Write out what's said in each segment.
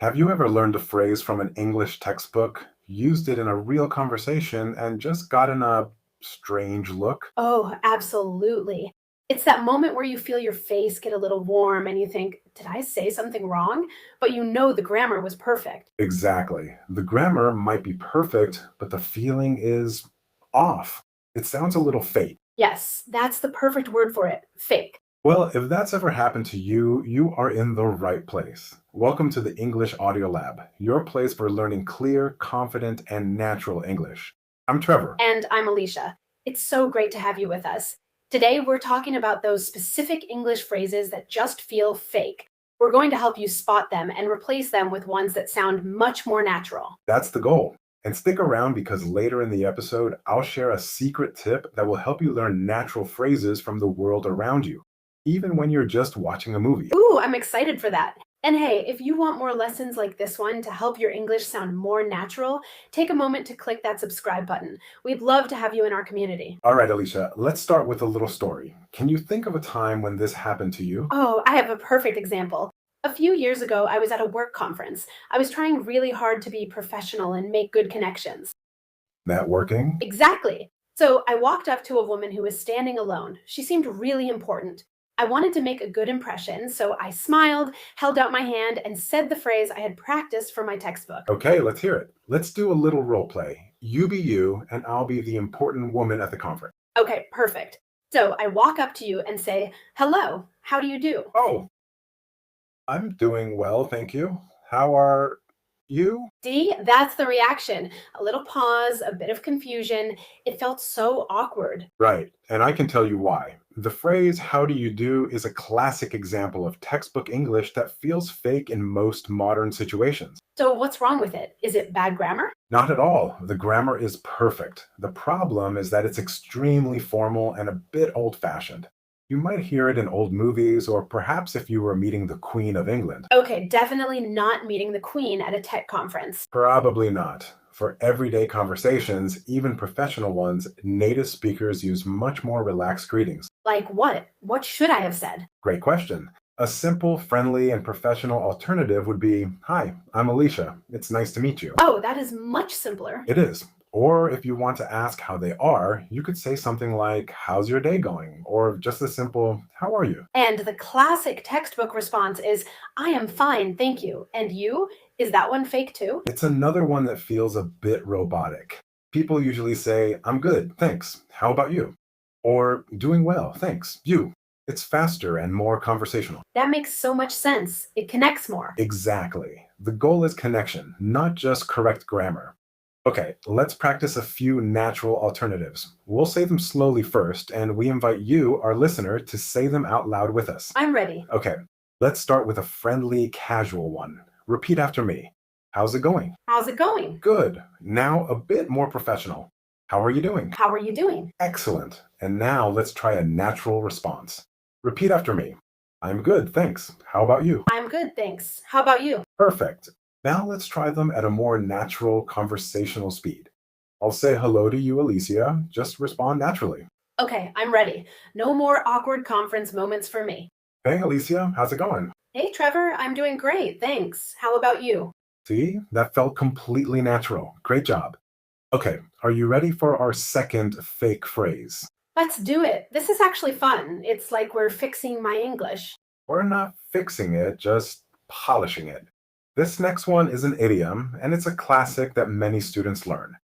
Have you ever learned a phrase from an English textbook, used it in a real conversation, and just gotten a strange look? Oh, absolutely. It's that moment where you feel your face get a little warm and you think, did I say something wrong? But you know the grammar was perfect. Exactly. The grammar might be perfect, but the feeling is off. It sounds a little fake. Yes, that's the perfect word for it, fake. Well, if that's ever happened to you, you are in the right place. Welcome to the English Audio Lab, your place for learning clear, confident, and natural English. I'm Trevor. And I'm Alicia. It's so great to have you with us. Today, we're talking about those specific English phrases that just feel fake. We're going to help you spot them and replace them with ones that sound much more natural. That's the goal. And stick around because later in the episode, I'll share a secret tip that will help you learn natural phrases from the world around you, even when you're just watching a movie. Ooh, I'm excited for that. And hey, if you want more lessons like this one to help your English sound more natural, take a moment to click that subscribe button. We'd love to have you in our community. All right, Alicia, let's start with a little story. Can you think of a time when this happened to you? Oh, I have a perfect example. A few years ago, I was at a work conference. I was trying really hard to be professional and make good connections. Networking? Exactly. So I walked up to a woman who was standing alone. She seemed really important. I wanted to make a good impression, so I smiled, held out my hand, and said the phrase I had practiced for my textbook. Okay, let's hear it. Let's do a little role play. You be you, and I'll be the important woman at the conference. Okay, perfect. So I walk up to you and say, hello, how do you do? Oh, I'm doing well, thank you. How are you? See, that's the reaction. A little pause, a bit of confusion. It felt so awkward. Right, and I can tell you why. The phrase, how do you do, is a classic example of textbook English that feels fake in most modern situations. So what's wrong with it? Is it bad grammar? Not at all. The grammar is perfect. The problem is that it's extremely formal and a bit old fashioned. You might hear it in old movies, or perhaps if you were meeting the Queen of England. Okay, definitely not meeting the Queen at a tech conference. Probably not. For everyday conversations, even professional ones, native speakers use much more relaxed greetings. Like what? What should I have said? Great question. A simple, friendly, and professional alternative would be, Hi, I'm Alicia. It's nice to meet you. Oh, that is much simpler. It is. Or if you want to ask how they are, you could say something like, How's your day going? Or just a simple, How are you? And the classic textbook response is, I am fine, thank you. And you? Is that one fake too? It's another one that feels a bit robotic. People usually say, I'm good, thanks. How about you? Or, Doing well, thanks. You. It's faster and more conversational. That makes so much sense. It connects more. Exactly. The goal is connection, not just correct grammar. Okay, let's practice a few natural alternatives. We'll say them slowly first, and we invite you, our listener, to say them out loud with us. I'm ready. Okay, let's start with a friendly, casual one. Repeat after me. How's it going? How's it going? Good. Now a bit more professional. How are you doing? How are you doing? Excellent. And now let's try a natural response. Repeat after me. I'm good, thanks. How about you? I'm good, thanks. How about you? Perfect. Now let's try them at a more natural conversational speed. I'll say hello to you, Alicia. Just respond naturally. Okay, I'm ready. No more awkward conference moments for me. Hey, Alicia, how's it going? Hey, Trevor, I'm doing great, thanks. How about you? See, that felt completely natural. Great job. Okay, are you ready for our second fake phrase? Let's do it. This is actually fun. It's like we're fixing my English. We're not fixing it, just polishing it. This next one is an idiom, and it's a classic that many students learn.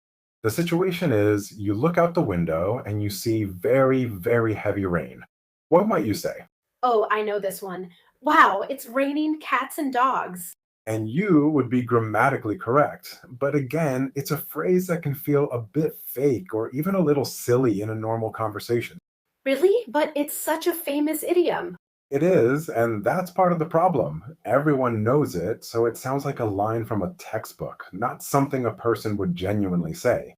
The situation is you look out the window and you see very, very heavy rain. What might you say? Oh, I know this one. Wow, it's raining cats and dogs. And you would be grammatically correct. But again, it's a phrase that can feel a bit fake or even a little silly in a normal conversation. Really? But it's such a famous idiom. It is, and that's part of the problem. Everyone knows it, so it sounds like a line from a textbook, not something a person would genuinely say.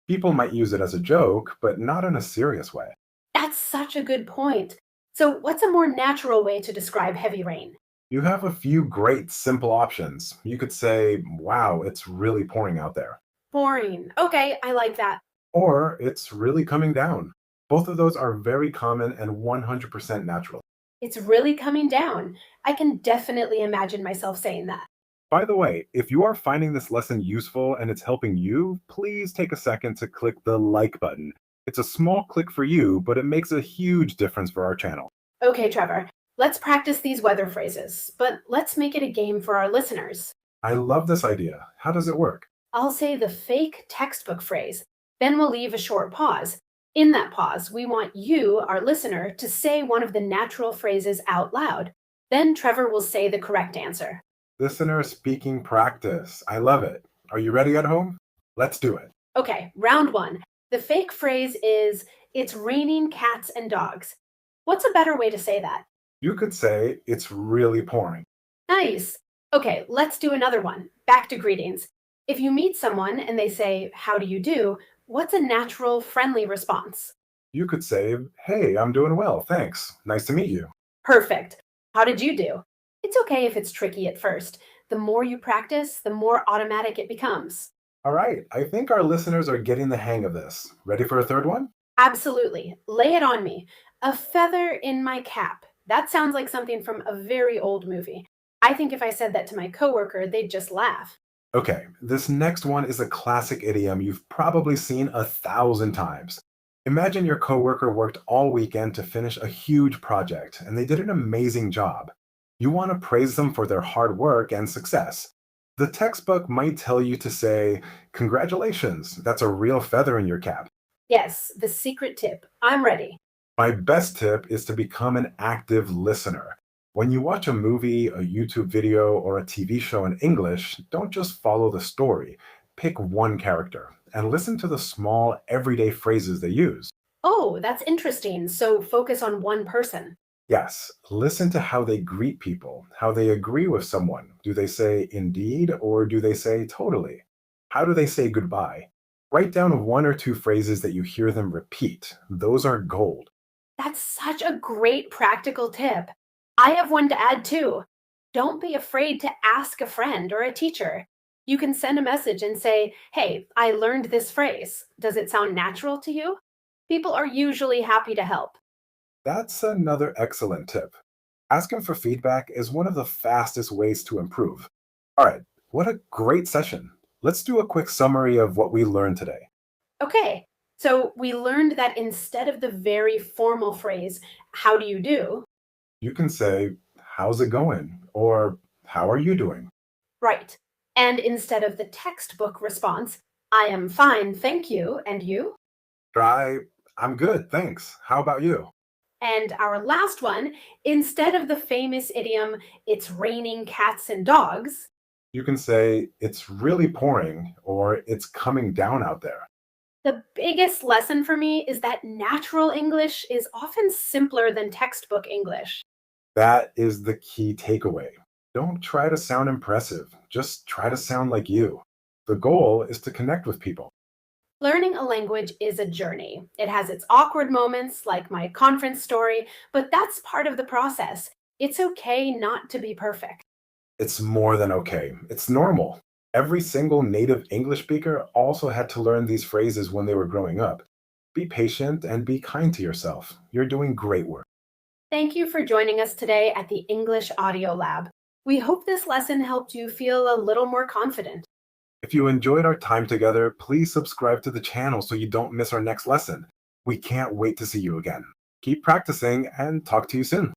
People might use it as a joke, but not in a serious way. That's such a good point. So, what's a more natural way to describe heavy rain? You have a few great simple options. You could say, Wow, it's really pouring out there. Boring. Okay, I like that. Or, It's really coming down. Both of those are very common and 100% natural. It's really coming down. I can definitely imagine myself saying that. By the way, if you are finding this lesson useful and it's helping you, please take a second to click the like button. It's a small click for you, but it makes a huge difference for our channel. Okay, Trevor, let's practice these weather phrases, but let's make it a game for our listeners. I love this idea. How does it work? I'll say the fake textbook phrase, then we'll leave a short pause. In that pause, we want you, our listener, to say one of the natural phrases out loud. Then Trevor will say the correct answer. Listener speaking practice. I love it. Are you ready at home? Let's do it. Okay, round one. The fake phrase is, it's raining cats and dogs. What's a better way to say that? You could say it's really pouring. Nice. Okay, let's do another one. Back to greetings. If you meet someone and they say, how do you do? What's a natural, friendly response? You could say, hey, I'm doing well, thanks. Nice to meet you. Perfect. How did you do? It's okay if it's tricky at first. The more you practice, the more automatic it becomes. All right, I think our listeners are getting the hang of this. Ready for a third one? Absolutely. Lay it on me. A feather in my cap. That sounds like something from a very old movie. I think if I said that to my coworker, they'd just laugh. Okay, this next one is a classic idiom you've probably seen 1,000 times. Imagine your coworker worked all weekend to finish a huge project, and they did an amazing job. You want to praise them for their hard work and success. The textbook might tell you to say, congratulations, that's a real feather in your cap. Yes, the secret tip. I'm ready. My best tip is to become an active listener. When you watch a movie, a YouTube video, or a TV show in English, don't just follow the story. Pick one character and listen to the small, everyday phrases they use. Oh, that's interesting. So focus on one person. Yes, listen to how they greet people, how they agree with someone. Do they say indeed or do they say totally? How do they say goodbye? Write down one or two phrases that you hear them repeat. Those are gold. That's such a great practical tip. I have one to add too. Don't be afraid to ask a friend or a teacher. You can send a message and say, hey, I learned this phrase. Does it sound natural to you? People are usually happy to help. That's another excellent tip. Asking for feedback is one of the fastest ways to improve. All right, what a great session. Let's do a quick summary of what we learned today. Okay, so we learned that instead of the very formal phrase, how do you do? You can say, how's it going? Or how are you doing? Right. And instead of the textbook response, I am fine, thank you, and you? Try, I'm good, thanks. How about you? And our last one, instead of the famous idiom, it's raining cats and dogs, You can say, it's really pouring or it's coming down out there. the biggest lesson for me is that natural English is often simpler than textbook English. That is the key takeaway. Don't try to sound impressive, just try to sound like you. The goal is to connect with people. Learning a language is a journey. It has its awkward moments, like my conference story, but that's part of the process. It's okay not to be perfect. It's more than okay. It's normal. Every single native English speaker also had to learn these phrases when they were growing up. Be patient and be kind to yourself. You're doing great work. Thank you for joining us today at the English Audio Lab. We hope this lesson helped you feel a little more confident. If you enjoyed our time together, please subscribe to the channel so you don't miss our next lesson. We can't wait to see you again. Keep practicing and talk to you soon.